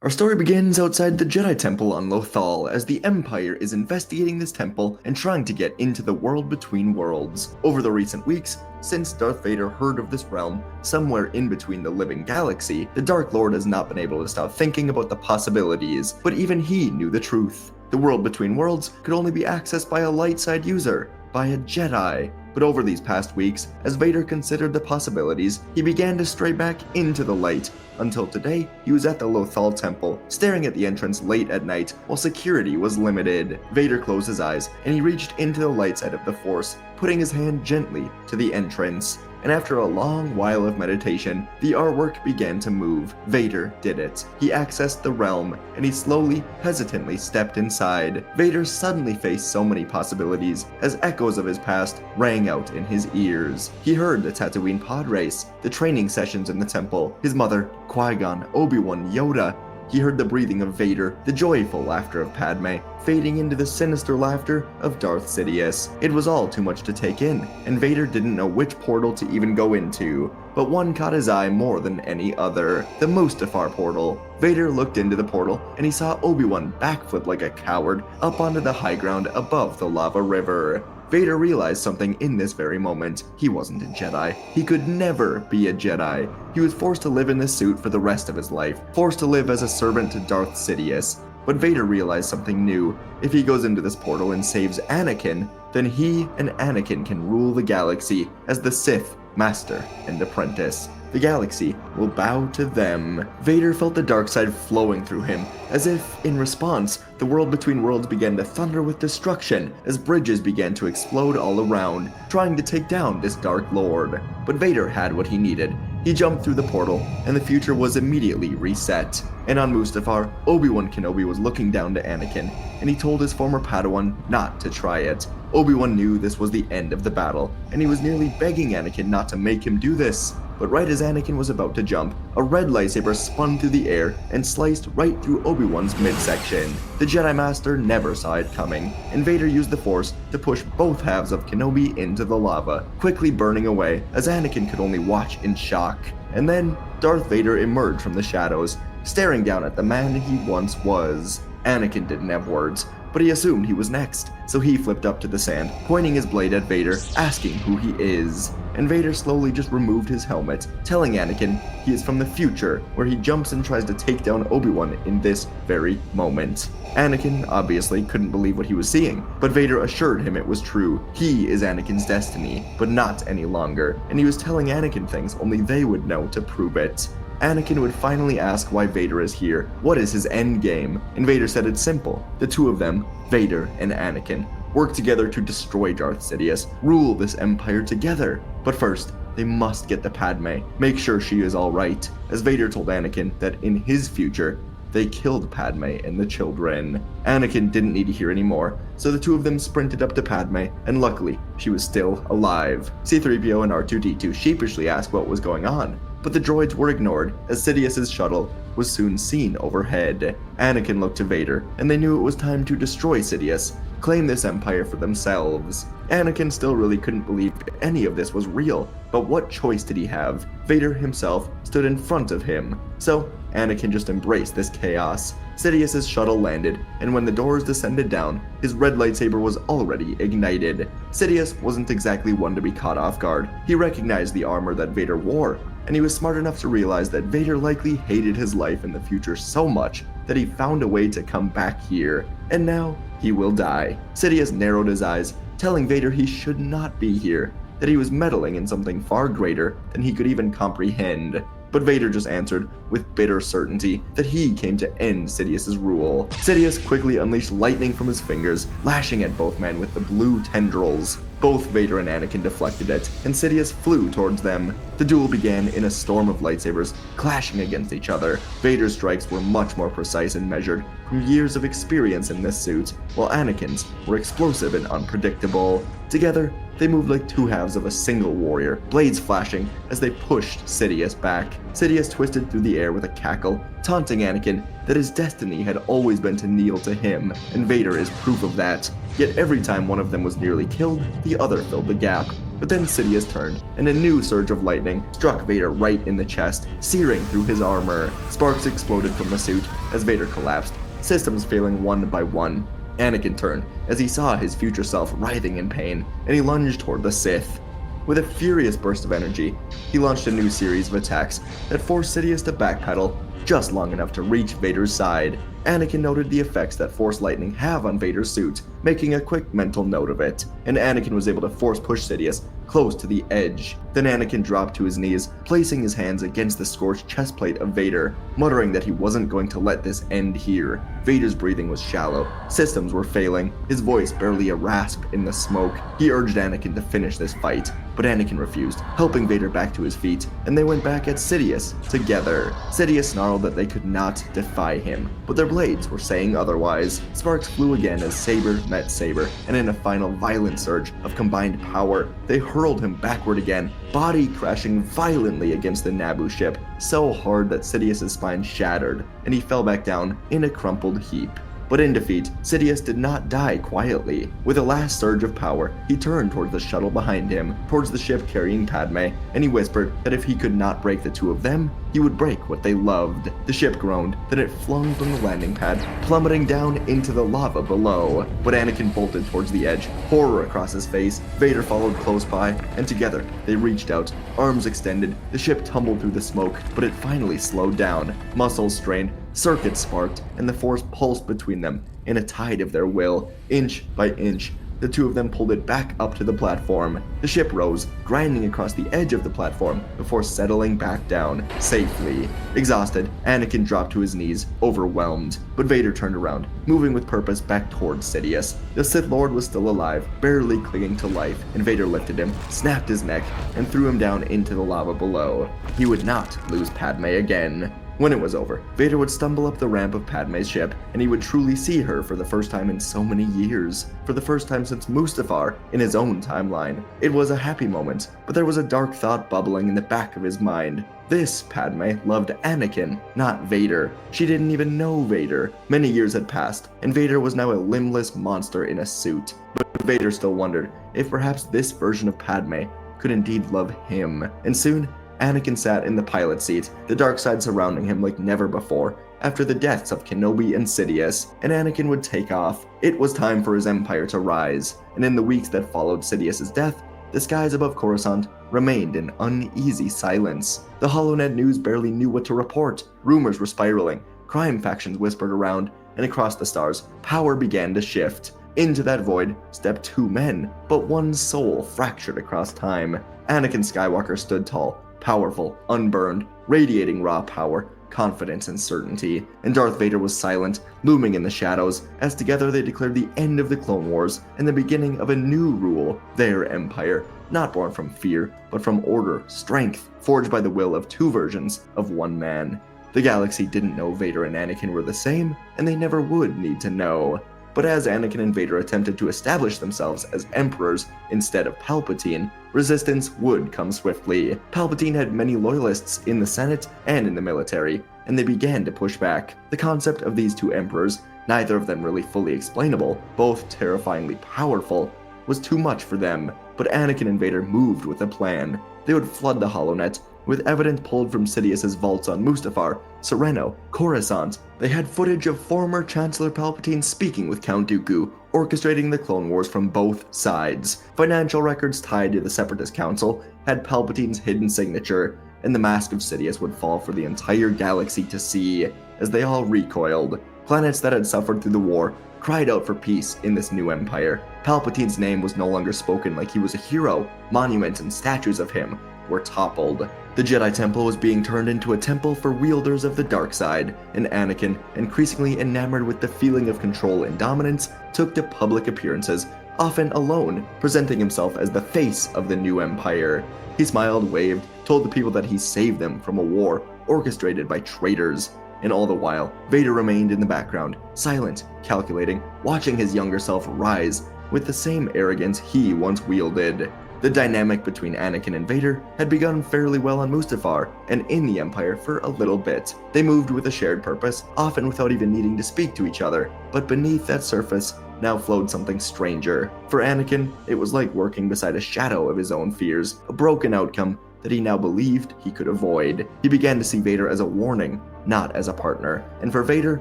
Our story begins outside the Jedi Temple on Lothal as the Empire is investigating this temple and trying to get into the world between worlds. Over the recent weeks, since Darth Vader heard of this realm somewhere in between the living galaxy, the Dark Lord has not been able to stop thinking about the possibilities, but even he knew the truth. The world between worlds could only be accessed by a light side user, by a Jedi. But over these past weeks, as Vader considered the possibilities, he began to stray back into the light, until today he was at the Lothal Temple, staring at the entrance late at night while security was limited. Vader closed his eyes and he reached into the light side of the Force, putting his hand gently to the entrance. And after a long while of meditation, the artwork began to move. Vader did it. He accessed the realm, and he slowly, hesitantly stepped inside. Vader suddenly faced so many possibilities, as echoes of his past rang out in his ears. He heard the Tatooine pod race, the training sessions in the temple, his mother, Qui-Gon, Obi-Wan, Yoda. He heard the breathing of Vader, the joyful laughter of Padme, fading into the sinister laughter of Darth Sidious. It was all too much to take in, and Vader didn't know which portal to even go into. But one caught his eye more than any other, the Mustafar portal. Vader looked into the portal, and he saw Obi-Wan backflip like a coward up onto the high ground above the lava river. Vader realized something in this very moment. He wasn't a Jedi. He could never be a Jedi. He was forced to live in this suit for the rest of his life, forced to live as a servant to Darth Sidious. But Vader realized something new. If he goes into this portal and saves Anakin, then he and Anakin can rule the galaxy as the Sith, master and apprentice. The galaxy will bow to them. Vader felt the dark side flowing through him, as if, in response, the world between worlds began to thunder with destruction as bridges began to explode all around, trying to take down this Dark Lord. But Vader had what he needed. He jumped through the portal, and the future was immediately reset. And on Mustafar, Obi-Wan Kenobi was looking down to Anakin, and he told his former Padawan not to try it. Obi-Wan knew this was the end of the battle, and he was nearly begging Anakin not to make him do this. But right as Anakin was about to jump, a red lightsaber spun through the air and sliced right through Obi-Wan's midsection. The Jedi Master never saw it coming, and Vader used the Force to push both halves of Kenobi into the lava, quickly burning away as Anakin could only watch in shock. And then, Darth Vader emerged from the shadows, staring down at the man he once was. Anakin didn't have words, but he assumed he was next, so he flipped up to the sand, pointing his blade at Vader, asking who he is. And Vader slowly just removed his helmet, telling Anakin he is from the future, where he jumps and tries to take down Obi-Wan in this very moment. Anakin obviously couldn't believe what he was seeing, but Vader assured him it was true. He is Anakin's destiny, but not any longer, and he was telling Anakin things only they would know to prove it. Anakin would finally ask why Vader is here, what is his end game, and Vader said it's simple. The two of them, Vader and Anakin, work together to destroy Darth Sidious, rule this empire together. But first, they must get to Padme, make sure she is alright, as Vader told Anakin that in his future, they killed Padme and the children. Anakin didn't need to hear any more, so the two of them sprinted up to Padme, and luckily, she was still alive. C-3PO and R2-D2 sheepishly asked what was going on, but the droids were ignored as Sidious's shuttle was soon seen overhead. Anakin looked to Vader, and they knew it was time to destroy Sidious, claim this empire for themselves. Anakin still really couldn't believe any of this was real, but what choice did he have? Vader himself stood in front of him, so Anakin just embraced this chaos. Sidious's shuttle landed, and when the doors descended down, his red lightsaber was already ignited. Sidious wasn't exactly one to be caught off guard. He recognized the armor that Vader wore, and he was smart enough to realize that Vader likely hated his life in the future so much that he found a way to come back here, and now he will die. Sidious narrowed his eyes, telling Vader he should not be here, that he was meddling in something far greater than he could even comprehend. But Vader just answered with bitter certainty that he came to end Sidious's rule. Sidious quickly unleashed lightning from his fingers, lashing at both men with the blue tendrils. Both Vader and Anakin deflected it, and Sidious flew towards them. The duel began in a storm of lightsabers, clashing against each other. Vader's strikes were much more precise and measured, from years of experience in this suit, while Anakin's were explosive and unpredictable. Together, they moved like two halves of a single warrior, blades flashing as they pushed Sidious back. Sidious twisted through the air with a cackle, taunting Anakin that his destiny had always been to kneel to him, and Vader is proof of that. Yet every time one of them was nearly killed, the other filled the gap. but then Sidious turned, and a new surge of lightning struck Vader right in the chest, searing through his armor. Sparks exploded from the suit as Vader collapsed, systems failing one by one. Anakin turned as he saw his future self writhing in pain, and he lunged toward the Sith. With a furious burst of energy, he launched a new series of attacks that forced Sidious to backpedal just long enough to reach Vader's side. Anakin noted the effects that Force lightning have on Vader's suit, making a quick mental note of it, and Anakin was able to force push Sidious close to the edge. Then Anakin dropped to his knees, placing his hands against the scorched chest plate of Vader, muttering that he wasn't going to let this end here. Vader's breathing was shallow, systems were failing, his voice barely a rasp in the smoke. He urged Anakin to finish this fight, but Anakin refused, helping Vader back to his feet, and they went back at Sidious together. Sidious snarled that they could not defy him, but their blades were saying otherwise. Sparks flew again as saber met saber, and in a final violent surge of combined power, they hurled him backward again, body crashing violently against the Naboo ship, so hard that Sidious's spine shattered, and he fell back down in a crumpled heap. But in defeat, Sidious did not die quietly. With a last surge of power, he turned towards the shuttle behind him, towards the ship carrying Padme, and he whispered that if he could not break the two of them, he would break what they loved. The ship groaned, then it flung from the landing pad, plummeting down into the lava below. But Anakin bolted towards the edge, horror across his face. Vader followed close by, and together they reached out, arms extended. The ship tumbled through the smoke, but it finally slowed down. Muscles strained, circuits sparked, and the Force pulsed between them in a tide of their will. Inch by inch, the two of them pulled it back up to the platform. The ship rose, grinding across the edge of the platform before settling back down safely. Exhausted, Anakin dropped to his knees, overwhelmed. But Vader turned around, moving with purpose back towards Sidious. The Sith Lord was still alive, barely clinging to life, and Vader lifted him, snapped his neck, and threw him down into the lava below. He would not lose Padme again. When it was over, Vader would stumble up the ramp of Padme's ship, and he would truly see her for the first time in so many years. For the first time since Mustafar in his own timeline. It was a happy moment, but there was a dark thought bubbling in the back of his mind. This Padme loved Anakin, not Vader. She didn't even know Vader. Many years had passed, and Vader was now a limbless monster in a suit. But Vader still wondered if perhaps this version of Padme could indeed love him. And soon, Anakin sat in the pilot seat, the dark side surrounding him like never before, after the deaths of Kenobi and Sidious, and Anakin would take off. It was time for his empire to rise, and in the weeks that followed Sidious's death, the skies above Coruscant remained in uneasy silence. The HoloNet news barely knew what to report. Rumors were spiraling, crime factions whispered around, and across the stars, power began to shift. Into that void stepped two men, but one soul fractured across time. Anakin Skywalker stood tall, powerful, unburned, radiating raw power, confidence and certainty, and Darth Vader was silent, looming in the shadows, as together they declared the end of the Clone Wars and the beginning of a new rule, their empire, not born from fear, but from order, strength, forged by the will of two versions of one man. The galaxy didn't know Vader and Anakin were the same, and they never would need to know. But as Anakin and Vader attempted to establish themselves as emperors instead of Palpatine, resistance would come swiftly. Palpatine had many loyalists in the Senate and in the military, and they began to push back. The concept of these two emperors, neither of them really fully explainable, both terrifyingly powerful, was too much for them. But Anakin and Vader moved with a plan. They would flood the HoloNet with evidence pulled from Sidious's vaults on Mustafar, Sereno, Coruscant. They had footage of former Chancellor Palpatine speaking with Count Dooku, orchestrating the Clone Wars from both sides. Financial records tied to the Separatist Council had Palpatine's hidden signature, and the mask of Sidious would fall for the entire galaxy to see, as they all recoiled. Planets that had suffered through the war cried out for peace in this new empire. Palpatine's name was no longer spoken like he was a hero. Monuments and statues of him were toppled. The Jedi Temple was being turned into a temple for wielders of the dark side, and Anakin, increasingly enamored with the feeling of control and dominance, took to public appearances, often alone, presenting himself as the face of the new empire. He smiled, waved, told the people that he saved them from a war orchestrated by traitors. And all the while, Vader remained in the background, silent, calculating, watching his younger self rise with the same arrogance he once wielded. The dynamic between Anakin and Vader had begun fairly well on Mustafar and in the Empire for a little bit. They moved with a shared purpose, often without even needing to speak to each other, but beneath that surface now flowed something stranger. For Anakin, it was like working beside a shadow of his own fears, a broken outcome that he now believed he could avoid. He began to see Vader as a warning, not as a partner, and for Vader,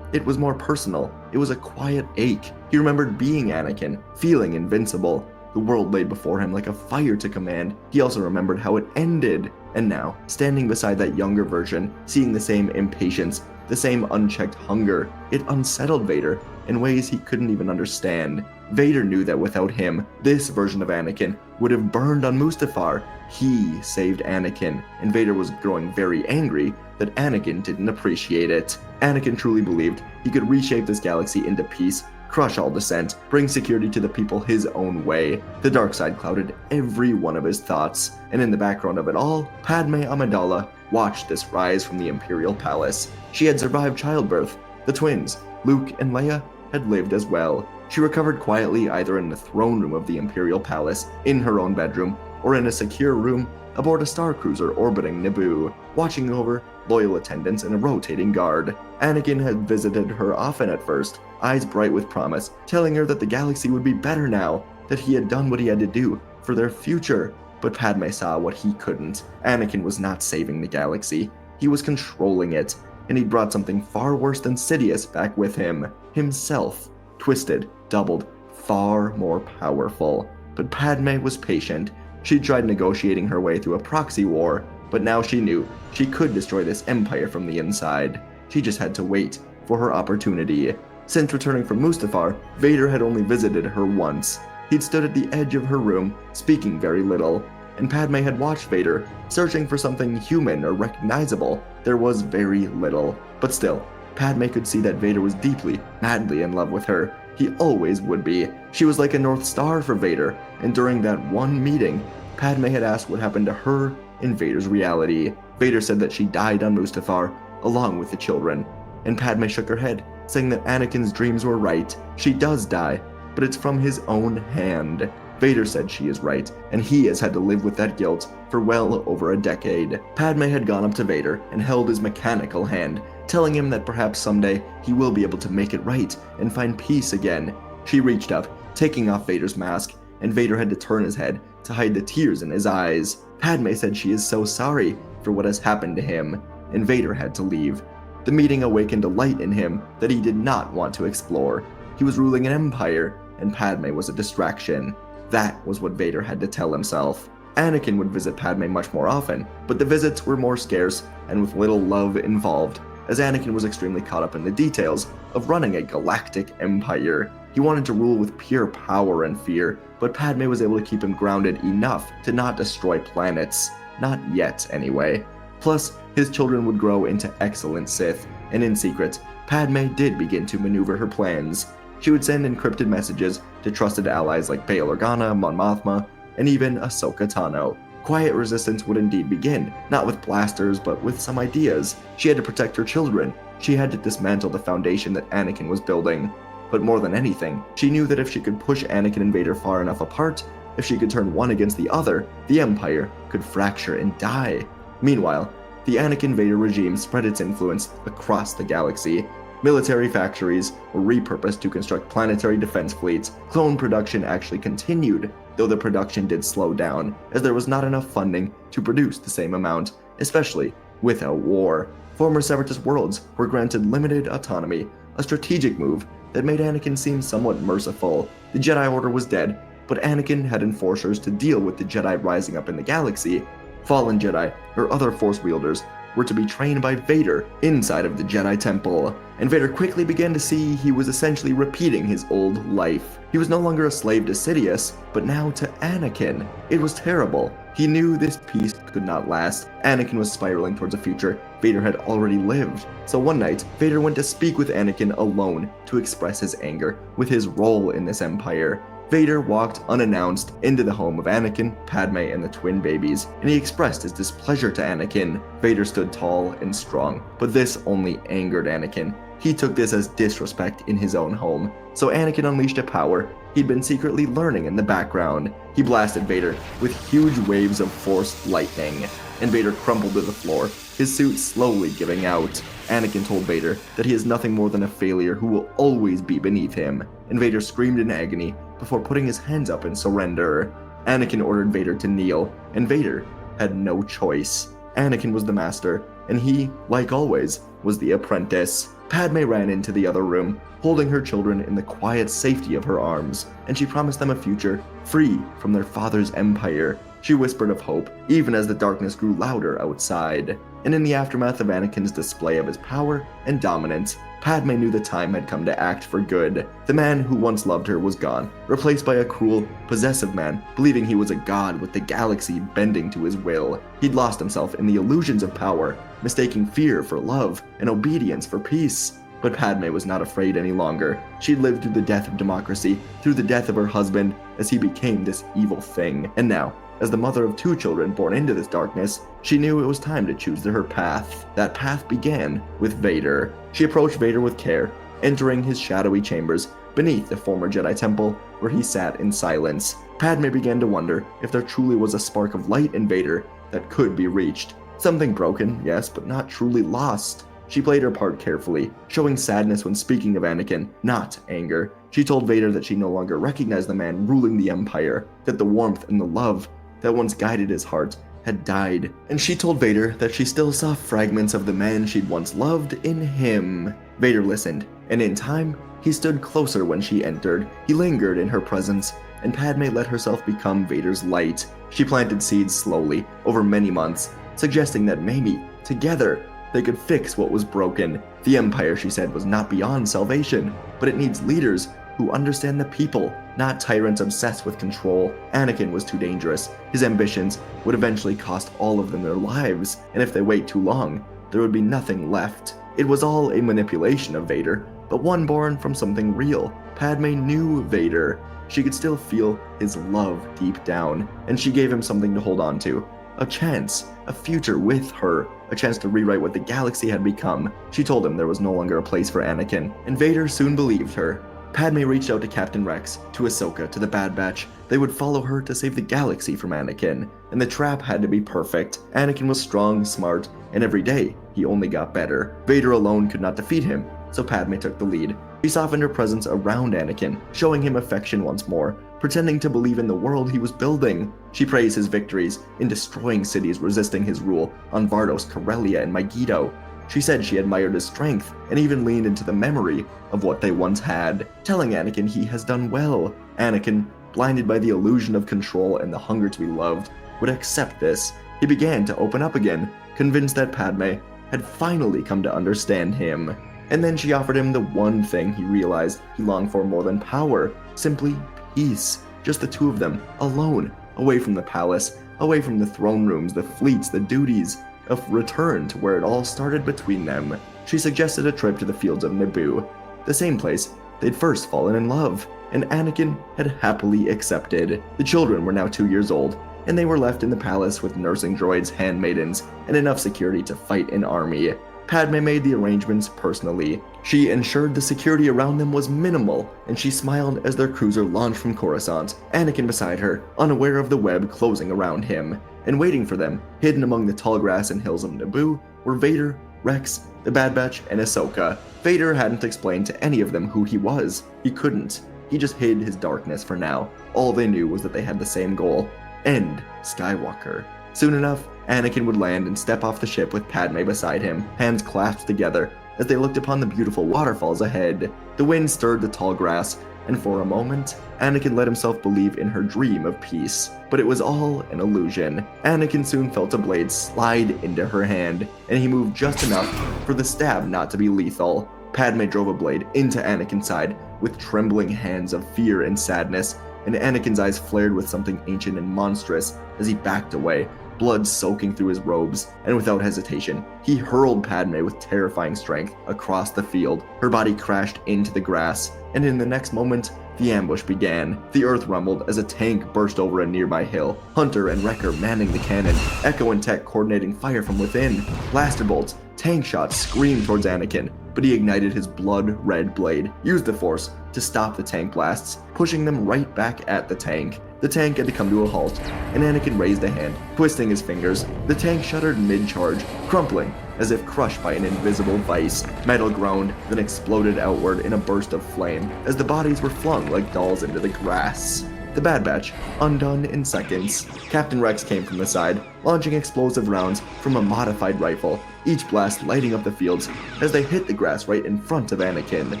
it was more personal. It was a quiet ache. He remembered being Anakin, feeling invincible. The world laid before him like a fire to command. He also remembered how it ended. And now, standing beside that younger version, seeing the same impatience, the same unchecked hunger, it unsettled Vader in ways he couldn't even understand. Vader knew that without him, this version of Anakin would have burned on Mustafar. He saved Anakin, and Vader was growing very angry that Anakin didn't appreciate it. Anakin truly believed he could reshape this galaxy into peace, crush all dissent, bring security to the people his own way. The dark side clouded every one of his thoughts, and in the background of it all, Padme Amidala watched this rise from the Imperial Palace. She had survived childbirth. The twins, Luke and Leia, had lived as well. She recovered quietly either in the throne room of the Imperial Palace, in her own bedroom, or in a secure room aboard a star cruiser orbiting Naboo, watching over loyal attendants and a rotating guard. Anakin had visited her often at first, eyes bright with promise, telling her that the galaxy would be better now, that he had done what he had to do for their future. But Padme saw what he couldn't. Anakin was not saving the galaxy. He was controlling it, and he'd brought something far worse than Sidious back with him. Himself. Twisted, doubled, far more powerful. But Padme was patient. She tried negotiating her way through a proxy war, but now she knew she could destroy this empire from the inside. She just had to wait for her opportunity. Since returning from Mustafar, Vader had only visited her once. He'd stood at the edge of her room, speaking very little, and Padme had watched Vader, searching for something human or recognizable. There was very little, but still, Padme could see that Vader was deeply, madly in love with her. He always would be. She was like a North Star for Vader, and during that one meeting, Padme had asked what happened to her in Vader's reality. Vader said that she died on Mustafar, along with the children, and Padme shook her head, saying that Anakin's dreams were right. She does die, but it's from his own hand. Vader said she is right, and he has had to live with that guilt for well over a decade. Padme had gone up to Vader and held his mechanical hand, telling him that perhaps someday he will be able to make it right and find peace again. She reached up, taking off Vader's mask, and Vader had to turn his head to hide the tears in his eyes. Padme said she is so sorry for what has happened to him, and Vader had to leave. The meeting awakened a light in him that he did not want to explore. He was ruling an empire, and Padme was a distraction. That was what Vader had to tell himself. Anakin would visit Padme much more often, but the visits were more scarce and with little love involved, as Anakin was extremely caught up in the details of running a galactic empire. He wanted to rule with pure power and fear, but Padme was able to keep him grounded enough to not destroy planets. Not yet, anyway. Plus, his children would grow into excellent Sith, and in secret, Padme did begin to maneuver her plans. She would send encrypted messages to trusted allies like Bail Organa, Mon Mothma, and even Ahsoka Tano. Quiet resistance would indeed begin, not with blasters, but with some ideas. She had to protect her children. She had to dismantle the foundation that Anakin was building. But more than anything, she knew that if she could push Anakin and Vader far enough apart, if she could turn one against the other, the Empire could fracture and die. Meanwhile, the Anakin Vader regime spread its influence across the galaxy. Military factories were repurposed to construct planetary defense fleets. Clone production actually continued, though the production did slow down, as there was not enough funding to produce the same amount, especially without war. Former Separatist worlds were granted limited autonomy, a strategic move that made Anakin seem somewhat merciful. The Jedi Order was dead, but Anakin had enforcers to deal with the Jedi rising up in the galaxy. Fallen Jedi, or other Force wielders, were to be trained by Vader inside of the Jedi Temple, and Vader quickly began to see he was essentially repeating his old life. He was no longer a slave to Sidious, but now to Anakin. It was terrible. He knew this peace could not last. Anakin was spiraling towards a future Vader had already lived. So one night, Vader went to speak with Anakin alone to express his anger with his role in this empire. Vader walked unannounced into the home of Anakin, Padme, and the twin babies, and he expressed his displeasure to Anakin. Vader stood tall and strong, but this only angered Anakin. He took this as disrespect in his own home, so Anakin unleashed a power he'd been secretly learning in the background. He blasted Vader with huge waves of Force lightning, and Vader crumpled to the floor, his suit slowly giving out. Anakin told Vader that he is nothing more than a failure who will always be beneath him, and Vader screamed in agony before putting his hands up in surrender. Anakin ordered Vader to kneel, and Vader had no choice. Anakin was the master, and he, like always, was the apprentice. Padme ran into the other room, holding her children in the quiet safety of her arms, and she promised them a future free from their father's empire. She whispered of hope, even as the darkness grew louder outside. And in the aftermath of Anakin's display of his power and dominance, Padme knew the time had come to act for good. The man who once loved her was gone, replaced by a cruel, possessive man, believing he was a god with the galaxy bending to his will. He'd lost himself in the illusions of power, mistaking fear for love and obedience for peace. But Padme was not afraid any longer. She'd lived through the death of democracy, through the death of her husband, as he became this evil thing. And now, as the mother of 2 children born into this darkness, she knew it was time to choose her path. That path began with Vader. She approached Vader with care, entering his shadowy chambers beneath the former Jedi Temple, where he sat in silence. Padme began to wonder if there truly was a spark of light in Vader that could be reached. Something broken, yes, but not truly lost. She played her part carefully, showing sadness when speaking of Anakin, not anger. She told Vader that she no longer recognized the man ruling the Empire, that the warmth and the love that once guided his heart had died. And she told Vader that she still saw fragments of the man she'd once loved in him. Vader listened, and in time, he stood closer when she entered. He lingered in her presence, and Padme let herself become Vader's light. She planted seeds slowly, over many months, suggesting that maybe, together, they could fix what was broken. The Empire, she said, was not beyond salvation, but it needs leaders who understand the people, not tyrants obsessed with control. Anakin was too dangerous. His ambitions would eventually cost all of them their lives, and if they wait too long, there would be nothing left. It was all a manipulation of Vader, but one born from something real. Padme knew Vader. She could still feel his love deep down, and she gave him something to hold on to. A chance, a future with her, a chance to rewrite what the galaxy had become. She told him there was no longer a place for Anakin, and Vader soon believed her. Padme reached out to Captain Rex, to Ahsoka, to the Bad Batch. They would follow her to save the galaxy from Anakin, and the trap had to be perfect. Anakin was strong, smart, and every day, he only got better. Vader alone could not defeat him, so Padme took the lead. She softened her presence around Anakin, showing him affection once more, pretending to believe in the world he was building. She praised his victories in destroying cities resisting his rule on Vardos, Corellia, and Megiddo. She said she admired his strength and even leaned into the memory of what they once had, telling Anakin he has done well. Anakin, blinded by the illusion of control and the hunger to be loved, would accept this. He began to open up again, convinced that Padme had finally come to understand him. And then she offered him the one thing he realized he longed for more than power, simply peace. Just the 2 of them, alone, away from the palace, away from the throne rooms, the fleets, the duties, a return to where it all started between them. She suggested a trip to the fields of Naboo, the same place they'd first fallen in love, and Anakin had happily accepted. The children were now 2 years old, and they were left in the palace with nursing droids, handmaidens, and enough security to fight an army. Padme made the arrangements personally. She ensured the security around them was minimal, and she smiled as their cruiser launched from Coruscant, Anakin beside her, unaware of the web closing around him. And waiting for them, hidden among the tall grass and hills of Naboo, were Vader, Rex, the Bad Batch, and Ahsoka. Vader hadn't explained to any of them who he was. He couldn't. He just hid his darkness for now. All they knew was that they had the same goal: end Skywalker. Soon enough, Anakin would land and step off the ship with Padme beside him, hands clasped together, as they looked upon the beautiful waterfalls ahead. The wind stirred the tall grass, and for a moment, Anakin let himself believe in her dream of peace. But it was all an illusion. Anakin soon felt a blade slide into her hand, and he moved just enough for the stab not to be lethal. Padme drove a blade into Anakin's side with trembling hands of fear and sadness, and Anakin's eyes flared with something ancient and monstrous as he backed away, blood soaking through his robes, and without hesitation, he hurled Padme with terrifying strength across the field. Her body crashed into the grass, and in the next moment, the ambush began. The earth rumbled as a tank burst over a nearby hill, Hunter and Wrecker manning the cannon, Echo and Tech coordinating fire from within. Blaster bolts Tank shots screamed towards Anakin, but he ignited his blood-red blade, used the Force to stop the tank blasts, pushing them right back at the tank. The tank had to come to a halt, and Anakin raised a hand, twisting his fingers. The tank shuddered mid-charge, crumpling as if crushed by an invisible vice. Metal groaned, then exploded outward in a burst of flame as the bodies were flung like dolls into the grass. The Bad Batch, undone in seconds. Captain Rex came from the side, launching explosive rounds from a modified rifle, each blast lighting up the fields as they hit the grass right in front of Anakin.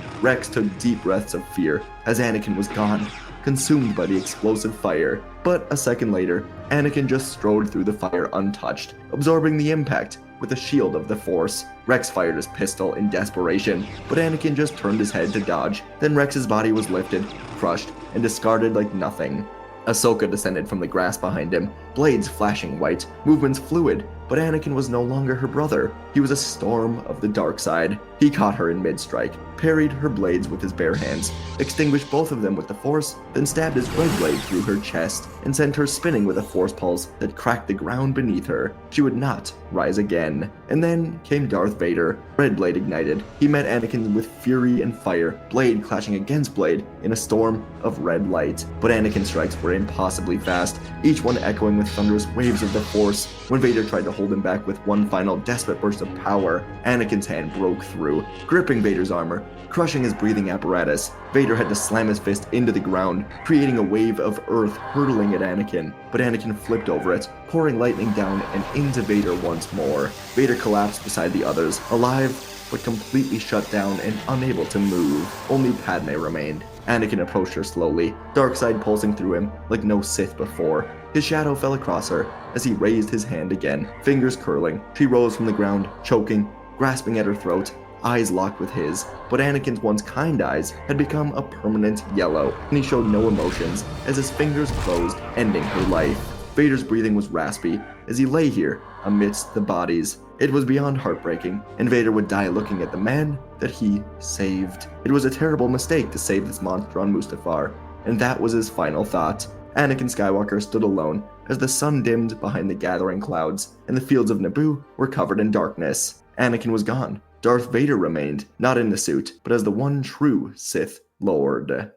Rex took deep breaths of fear as Anakin was gone, consumed by the explosive fire. But a second later, Anakin just strode through the fire untouched, absorbing the impact with a shield of the Force. Rex fired his pistol in desperation, but Anakin just turned his head to dodge. Then Rex's body was lifted, crushed, and discarded like nothing. Ahsoka descended from the grass behind him, blades flashing white, movements fluid, but Anakin was no longer her brother. He was a storm of the dark side. He caught her in mid-strike, parried her blades with his bare hands, extinguished both of them with the Force, then stabbed his red blade through her chest, and sent her spinning with a Force pulse that cracked the ground beneath her. She would not rise again. And then came Darth Vader. Red blade ignited. He met Anakin with fury and fire, blade clashing against blade in a storm of red light. But Anakin's strikes were impossibly fast, each one echoing with thunderous waves of the Force. When Vader tried to hold him back with one final desperate burst of power, Anakin's hand broke through, gripping Vader's armor, crushing his breathing apparatus. Vader had to slam his fist into the ground, creating a wave of earth hurtling at Anakin, but Anakin flipped over it, pouring lightning down and into Vader once more. Vader collapsed beside the others, alive, but completely shut down and unable to move. Only Padme remained. Anakin approached her slowly, dark side pulsing through him like no Sith before. His shadow fell across her as he raised his hand again, fingers curling. She rose from the ground, choking, grasping at her throat, eyes locked with his. But Anakin's once kind eyes had become a permanent yellow, and he showed no emotions as his fingers closed, ending her life. Vader's breathing was raspy as he lay here amidst the bodies. It was beyond heartbreaking, and Vader would die looking at the man that he saved. It was a terrible mistake to save this monster on Mustafar, and that was his final thought. Anakin Skywalker stood alone as the sun dimmed behind the gathering clouds, and the fields of Naboo were covered in darkness. Anakin was gone. Darth Vader remained, not in the suit, but as the one true Sith Lord.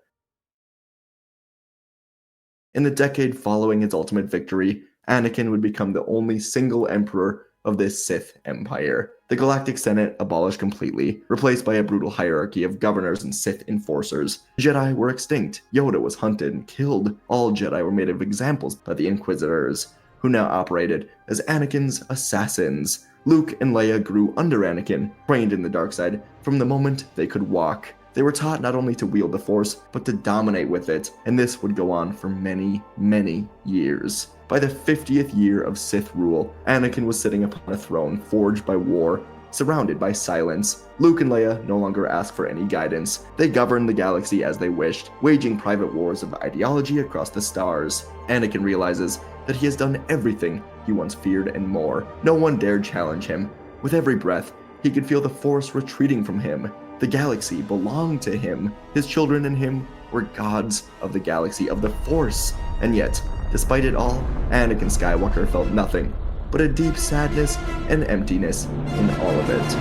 In the decade following his ultimate victory, Anakin would become the only single emperor of this Sith Empire. The Galactic Senate abolished completely, replaced by a brutal hierarchy of governors and Sith enforcers. Jedi were extinct, Yoda was hunted and killed. All Jedi were made of examples by the Inquisitors, who now operated as Anakin's assassins. Luke and Leia grew under Anakin, trained in the dark side from the moment they could walk. They were taught not only to wield the Force, but to dominate with it, and this would go on for many, many years. By the 50th year of Sith rule, Anakin was sitting upon a throne forged by war, surrounded by silence. Luke and Leia no longer asked for any guidance. They governed the galaxy as they wished, waging private wars of ideology across the stars. Anakin realizes that he has done everything he once feared and more. No one dared challenge him. With every breath, he could feel the Force retreating from him. The galaxy belonged to him. His children and him were gods of the galaxy, of the Force. And yet, despite it all, Anakin Skywalker felt nothing but a deep sadness and emptiness in all of it.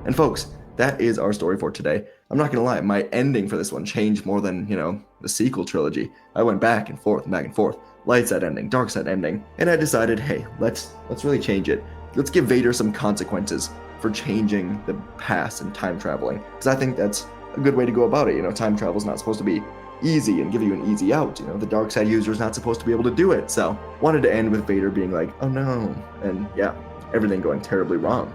And folks, that is our story for today. I'm not gonna lie, my ending for this one changed more than, the sequel trilogy. I went back and forth, light side ending, dark side ending, and I decided, hey, let's really change it. Let's give Vader some consequences for changing the past and time traveling, because I think that's a good way to go about it. Time travel is not supposed to be easy and give you an easy out. The dark side user is not supposed to be able to do it. So wanted to end with Vader being like, oh no, and yeah, everything going terribly wrong.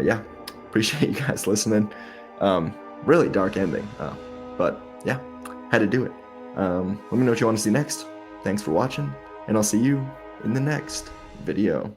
Yeah, appreciate you guys listening. Really dark ending, but yeah, had to do it. Let me know what you want to see next. Thanks for watching, and I'll see you in the next video.